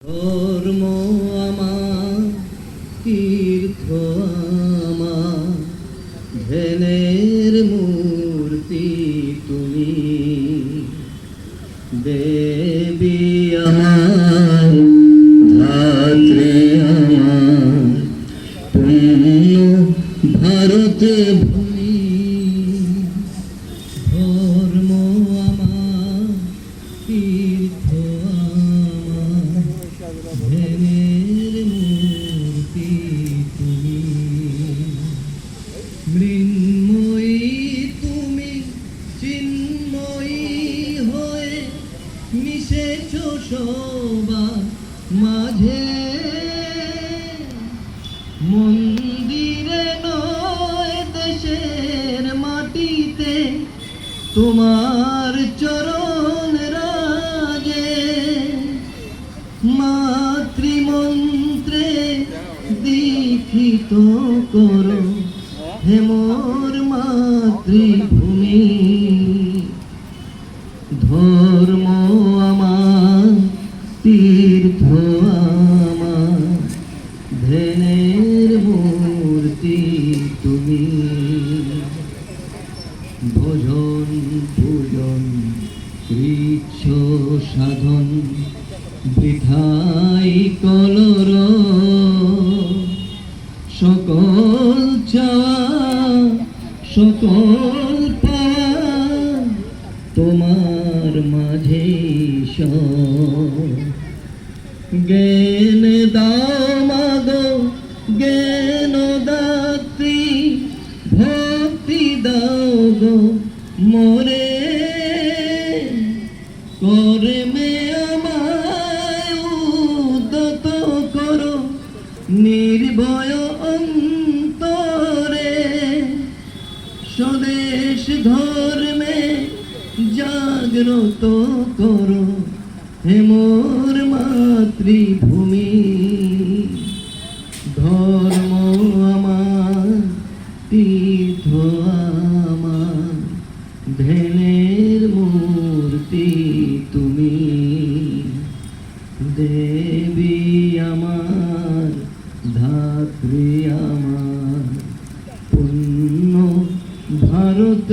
ধর্ম আমার তীর্থ আমার ধ্যানের মূর্তি তুমি দেবী আমার ধাত্রী আমার পুণ্য ভারত ভূমি ধর্ম আমার তীর্থ আমার ধ্যানের মূর্তি তুমি মৃন্ময়ী তুমি চিন্ময়ী হয়ে মিশেছ সবার মাঝে মন্দিরে নয় দেশের মাটিতে তোমার চরণ রাজে মাতৃমন্ত্রে দীক্ষিত করো হে মোর মাতৃভূমি ধর্ম আমার তীর্থ আমার ধ্যানের মূর্তি তুমি ভোজন পূজন কৃচ্ছ সাধন বৃথাই কলর সকল চাওয়া সকল পাওয়া তোমার মাঝে জ্ঞান দাও মাগো জ্ঞান দাত্রী ভক্তি দাও গো মোরে কর্মে আমায় উদ্যত করো নির্ভয় অন্তরে স্বদেশ ধর্মে জাগ্রত করো হে মোর মাতৃভূমি ধর্ম আমার তীর্থ আমার ধ্যানের মূর্তি তুমি দেবী আমার ধাত্রী আমার পুণ্য ভারত